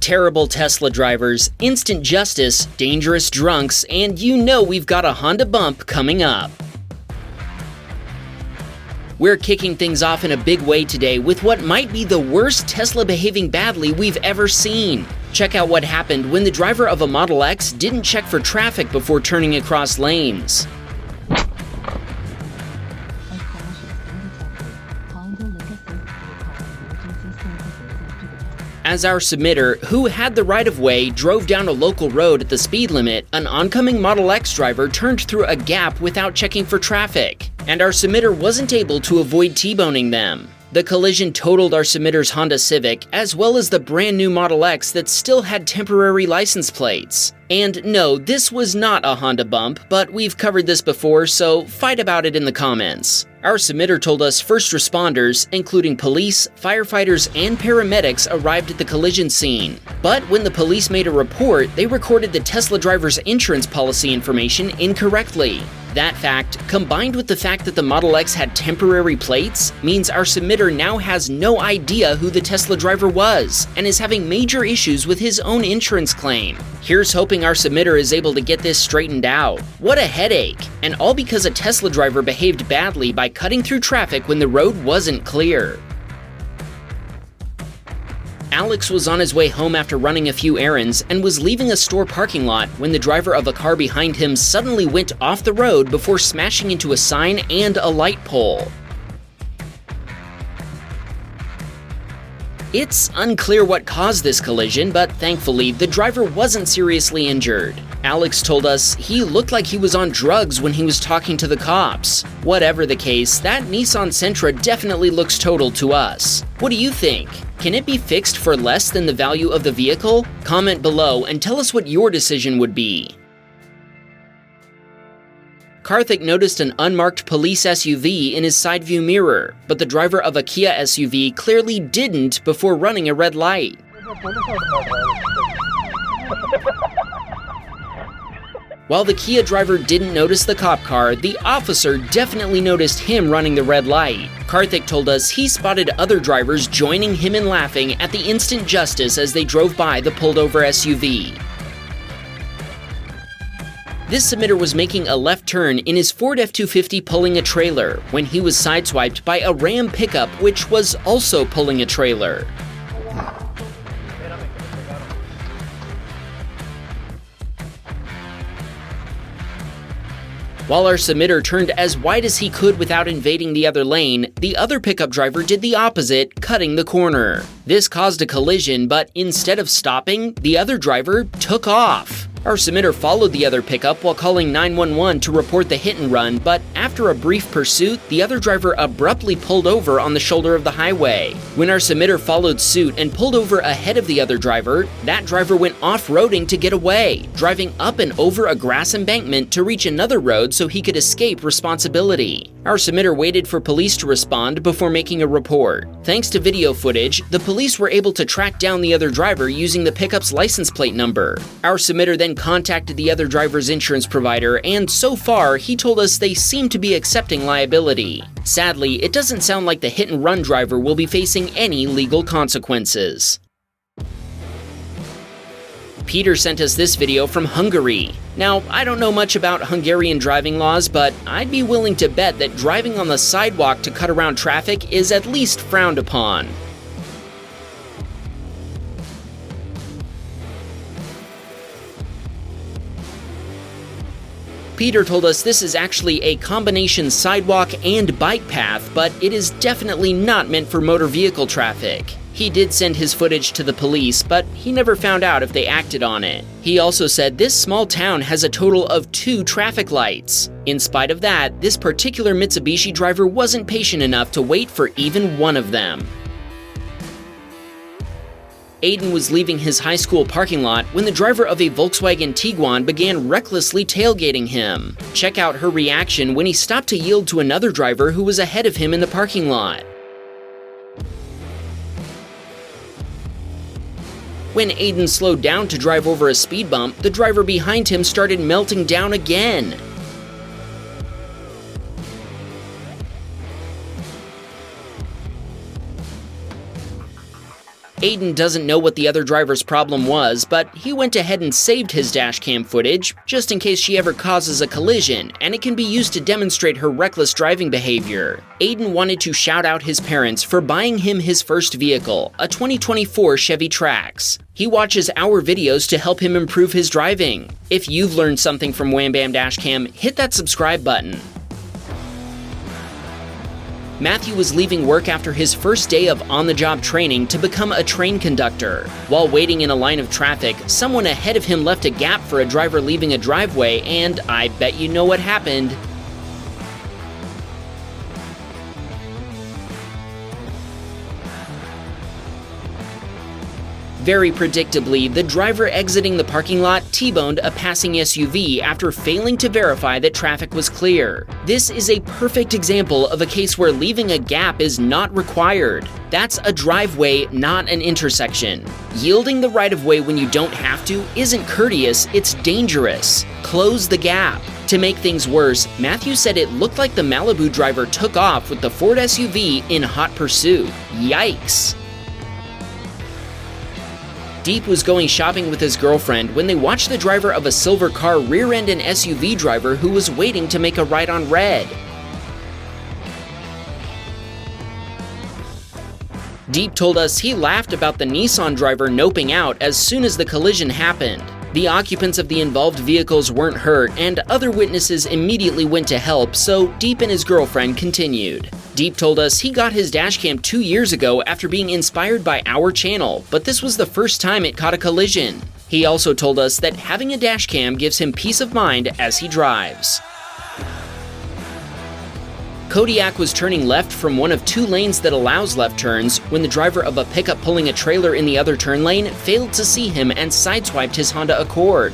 Terrible Tesla drivers, instant justice, dangerous drunks, and you know we've got a Honda bump coming up. We're kicking things off in a big way today with what might be the worst Tesla behaving badly we've ever seen. Check out what happened when the driver of a Model X didn't check for traffic before turning across lanes. As our submitter, who had the right-of-way, drove down a local road at the speed limit, an oncoming Model X driver turned through a gap without checking for traffic, and our submitter wasn't able to avoid T-boning them. The collision totaled our submitter's Honda Civic, as well as the brand new Model X that still had temporary license plates. And no, this was not a Honda bump, but we've covered this before, so fight about it in the comments. Our submitter told us first responders, including police, firefighters, and paramedics, arrived at the collision scene. But when the police made a report, they recorded the Tesla driver's insurance policy information incorrectly. That fact, combined with the fact that the Model X had temporary plates, means our submitter now has no idea who the Tesla driver was, and is having major issues with his own insurance claim. Here's hoping our submitter is able to get this straightened out. What a headache! And all because a Tesla driver behaved badly by cutting through traffic when the road wasn't clear. Alex was on his way home after running a few errands and was leaving a store parking lot when the driver of a car behind him suddenly went off the road before smashing into a sign and a light pole. It's unclear what caused this collision, but thankfully, the driver wasn't seriously injured. Alex told us he looked like he was on drugs when he was talking to the cops. Whatever the case, that Nissan Sentra definitely looks totaled to us. What do you think? Can it be fixed for less than the value of the vehicle? Comment below and tell us what your decision would be. Karthik noticed an unmarked police SUV in his side view mirror, but the driver of a Kia SUV clearly didn't before running a red light. While the Kia driver didn't notice the cop car, the officer definitely noticed him running the red light. Karthik told us he spotted other drivers joining him in laughing at the instant justice as they drove by the pulled over SUV. This submitter was making a left turn in his Ford F-250 pulling a trailer when he was sideswiped by a Ram pickup which was also pulling a trailer. While our submitter turned as wide as he could without invading the other lane, the other pickup driver did the opposite, cutting the corner. This caused a collision, but instead of stopping, the other driver took off. Our submitter followed the other pickup while calling 911 to report the hit and run, but after a brief pursuit, the other driver abruptly pulled over on the shoulder of the highway. When our submitter followed suit and pulled over ahead of the other driver, that driver went off-roading to get away, driving up and over a grass embankment to reach another road so he could escape responsibility. Our submitter waited for police to respond before making a report. Thanks to video footage, the police were able to track down the other driver using the pickup's license plate number. Our submitter then contacted the other driver's insurance provider, and so far, he told us they seem to be accepting liability. Sadly, it doesn't sound like the hit-and-run driver will be facing any legal consequences. Peter sent us this video from Hungary. Now, I don't know much about Hungarian driving laws, but I'd be willing to bet that driving on the sidewalk to cut around traffic is at least frowned upon. Peter told us this is actually a combination sidewalk and bike path, but it is definitely not meant for motor vehicle traffic. He did send his footage to the police, but he never found out if they acted on it. He also said this small town has a total of 2 traffic lights. In spite of that, this particular Mitsubishi driver wasn't patient enough to wait for even one of them. Aiden was leaving his high school parking lot when the driver of a Volkswagen Tiguan began recklessly tailgating him. Check out her reaction when he stopped to yield to another driver who was ahead of him in the parking lot. When Aiden slowed down to drive over a speed bump, the driver behind him started melting down again. Aiden doesn't know what the other driver's problem was, but he went ahead and saved his dashcam footage just in case she ever causes a collision, and it can be used to demonstrate her reckless driving behavior. Aiden wanted to shout out his parents for buying him his first vehicle, a 2024 Chevy Trax. He watches our videos to help him improve his driving. If you've learned something from Wham Bam Dashcam, hit that subscribe button. Matthew was leaving work after his first day of on-the-job training to become a train conductor. While waiting in a line of traffic, someone ahead of him left a gap for a driver leaving a driveway, and I bet you know what happened. Very predictably, the driver exiting the parking lot T-boned a passing SUV after failing to verify that traffic was clear. This is a perfect example of a case where leaving a gap is not required. That's a driveway, not an intersection. Yielding the right-of-way when you don't have to isn't courteous, it's dangerous. Close the gap. To make things worse, Matthew said it looked like the Malibu driver took off with the Ford SUV in hot pursuit. Yikes. Deep was going shopping with his girlfriend when they watched the driver of a silver car rear-end an SUV driver who was waiting to make a right on red. Deep told us he laughed about the Nissan driver noping out as soon as the collision happened. The occupants of the involved vehicles weren't hurt, and other witnesses immediately went to help, so Deep and his girlfriend continued. Deep told us he got his dashcam 2 years ago after being inspired by our channel, but this was the first time it caught a collision. He also told us that having a dashcam gives him peace of mind as he drives. Kodiak was turning left from one of 2 lanes that allows left turns when the driver of a pickup pulling a trailer in the other turn lane failed to see him and sideswiped his Honda Accord.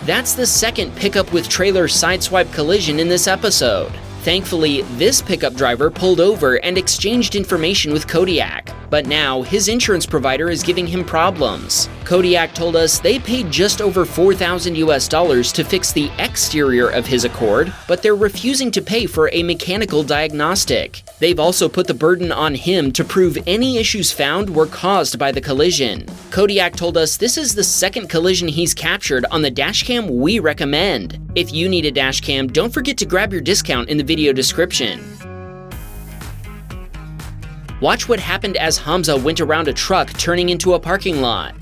That's the second pickup with trailer sideswipe collision in this episode. Thankfully, this pickup driver pulled over and exchanged information with Kodiak, but now his insurance provider is giving him problems. Kodiak told us they paid just over $4,000 to fix the exterior of his Accord, but they're refusing to pay for a mechanical diagnostic. They've also put the burden on him to prove any issues found were caused by the collision. Kodiak told us this is the second collision he's captured on the dashcam we recommend. If you need a dashcam, don't forget to grab your discount in the video description. Watch what happened as Hamza went around a truck turning into a parking lot.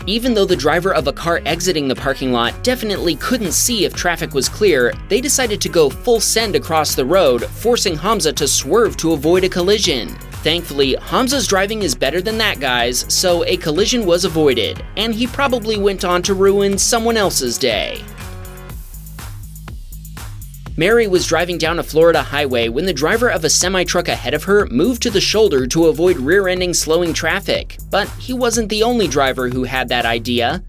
Even though the driver of a car exiting the parking lot definitely couldn't see if traffic was clear, they decided to go full send across the road, forcing Hamza to swerve to avoid a collision. Thankfully, Hamza's driving is better than that guy's, so a collision was avoided, and he probably went on to ruin someone else's day. Mary was driving down a Florida highway when the driver of a semi-truck ahead of her moved to the shoulder to avoid rear-ending slowing traffic. But he wasn't the only driver who had that idea.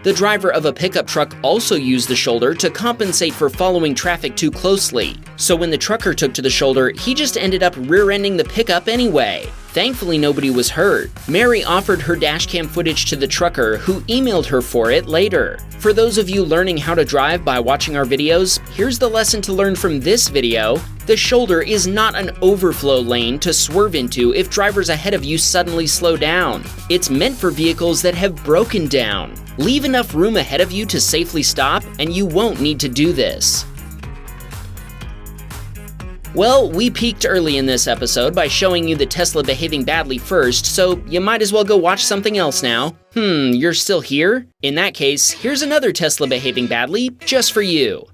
The driver of a pickup truck also used the shoulder to compensate for following traffic too closely. So when the trucker took to the shoulder, he just ended up rear-ending the pickup anyway. Thankfully, nobody was hurt. Mary offered her dashcam footage to the trucker, who emailed her for it later. For those of you learning how to drive by watching our videos, here's the lesson to learn from this video. The shoulder is not an overflow lane to swerve into if drivers ahead of you suddenly slow down. It's meant for vehicles that have broken down. Leave enough room ahead of you to safely stop, and you won't need to do this. Well, we peaked early in this episode by showing you the Tesla behaving badly first, so you might as well go watch something else now. You're still here? In that case, here's another Tesla behaving badly just for you.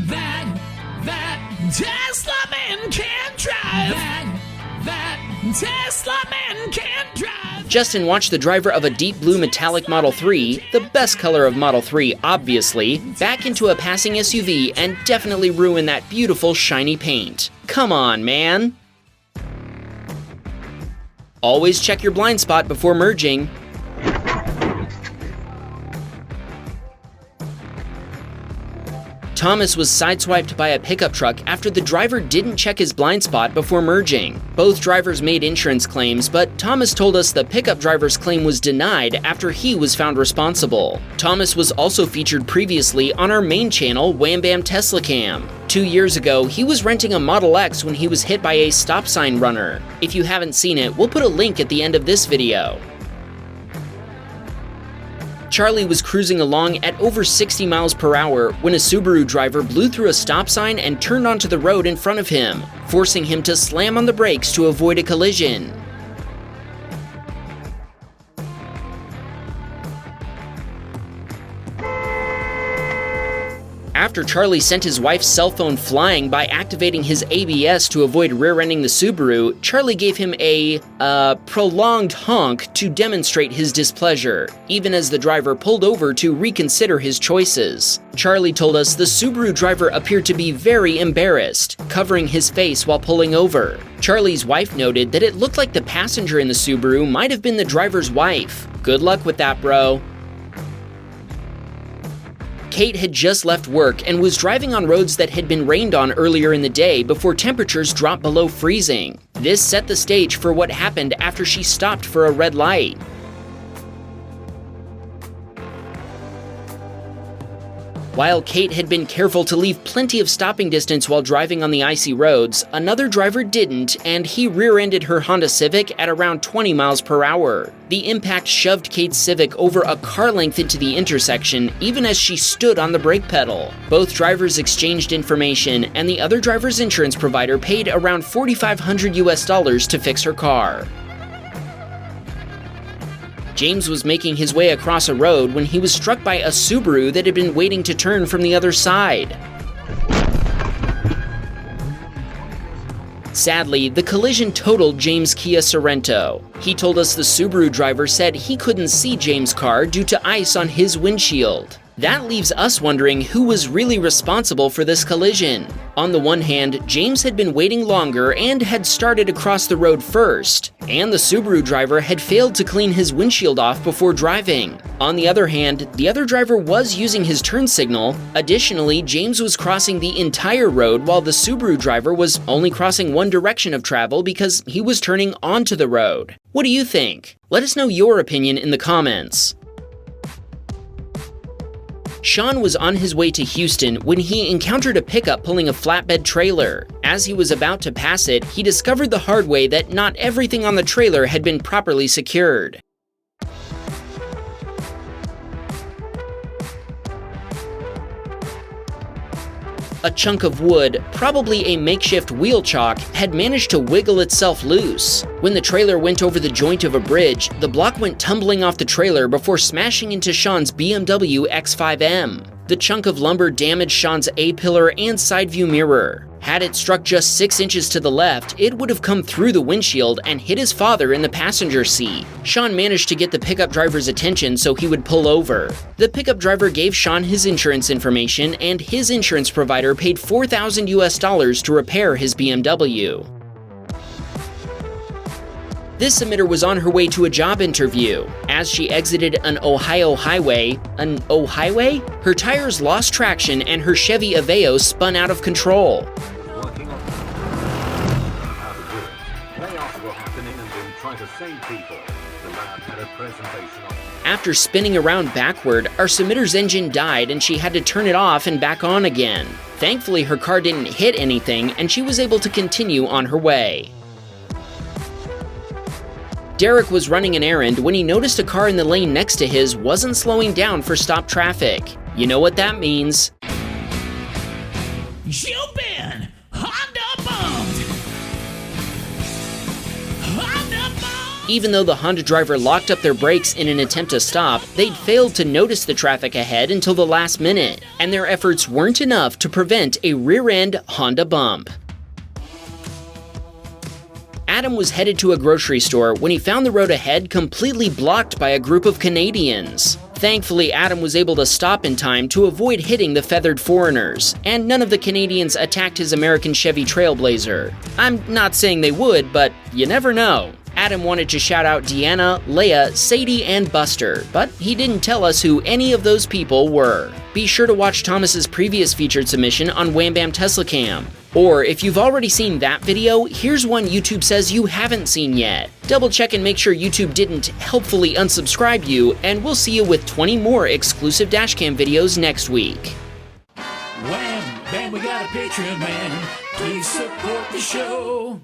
That Tesla man can't drive. That Tesla man can't drive. Justin watched the driver of a deep blue metallic Model 3, the best color of Model 3 obviously, back into a passing SUV and definitely ruin that beautiful shiny paint. Come on, man! Always check your blind spot before merging. Thomas was sideswiped by a pickup truck after the driver didn't check his blind spot before merging. Both drivers made insurance claims, but Thomas told us the pickup driver's claim was denied after he was found responsible. Thomas was also featured previously on our main channel, Wham Bam Tesla Cam. 2 years ago, he was renting a Model X when he was hit by a stop sign runner. If you haven't seen it, we'll put a link at the end of this video. Charlie was cruising along at over 60 miles per hour when a Subaru driver blew through a stop sign and turned onto the road in front of him, forcing him to slam on the brakes to avoid a collision. After Charlie sent his wife's cell phone flying by activating his ABS to avoid rear-ending the Subaru, Charlie gave him a, prolonged honk to demonstrate his displeasure, even as the driver pulled over to reconsider his choices. Charlie told us the Subaru driver appeared to be very embarrassed, covering his face while pulling over. Charlie's wife noted that it looked like the passenger in the Subaru might have been the driver's wife. Good luck with that, bro. Kate had just left work and was driving on roads that had been rained on earlier in the day before temperatures dropped below freezing. This set the stage for what happened after she stopped for a red light. While Kate had been careful to leave plenty of stopping distance while driving on the icy roads, another driver didn't, and he rear-ended her Honda Civic at around 20 miles per hour. The impact shoved Kate's Civic over a car length into the intersection, even as she stood on the brake pedal. Both drivers exchanged information, and the other driver's insurance provider paid around $4,500 to fix her car. James was making his way across a road when he was struck by a Subaru that had been waiting to turn from the other side. Sadly, the collision totaled James' Kia Sorento. He told us the Subaru driver said he couldn't see James' car due to ice on his windshield. That leaves us wondering who was really responsible for this collision. On the one hand, James had been waiting longer and had started across the road first, and the Subaru driver had failed to clean his windshield off before driving. On the other hand, the other driver was using his turn signal. Additionally, James was crossing the entire road while the Subaru driver was only crossing one direction of travel because he was turning onto the road. What do you think? Let us know your opinion in the comments. Sean was on his way to Houston when he encountered a pickup pulling a flatbed trailer. As he was about to pass it, he discovered the hard way that not everything on the trailer had been properly secured. A chunk of wood, probably a makeshift wheel chock, had managed to wiggle itself loose. When the trailer went over the joint of a bridge, the block went tumbling off the trailer before smashing into Sean's BMW X5M. The chunk of lumber damaged Sean's A-pillar and side view mirror. Had it struck just 6 inches to the left, it would have come through the windshield and hit his father in the passenger seat. Sean managed to get the pickup driver's attention so he would pull over. The pickup driver gave Sean his insurance information, and his insurance provider paid $4,000 to repair his BMW. This submitter was on her way to a job interview. As she exited an Ohio highway, her tires lost traction and her Chevy Aveo spun out of control. After spinning around backward, our submitter's engine died and she had to turn it off and back on again. Thankfully, her car didn't hit anything and she was able to continue on her way. Derek was running an errand when he noticed a car in the lane next to his wasn't slowing down for stopped traffic. You know what that means. You've been Honda bumped! Honda bumped! Even though the Honda driver locked up their brakes in an attempt to stop, they'd failed to notice the traffic ahead until the last minute, and their efforts weren't enough to prevent a rear-end Honda bump. Adam was headed to a grocery store when he found the road ahead completely blocked by a group of Canadians. Thankfully, Adam was able to stop in time to avoid hitting the feathered foreigners, and none of the Canadians attacked his American Chevy Trailblazer. I'm not saying they would, but you never know. Adam wanted to shout out Deanna, Leia, Sadie, and Buster, but he didn't tell us who any of those people were. Be sure to watch Thomas's previous featured submission on Wham Bam Tesla Cam. Or if you've already seen that video, here's one YouTube says you haven't seen yet. Double check and make sure YouTube didn't helpfully unsubscribe you, and we'll see you with 20 more exclusive dashcam videos next week. Wham, bam, we got a Patreon, man. Please support the show.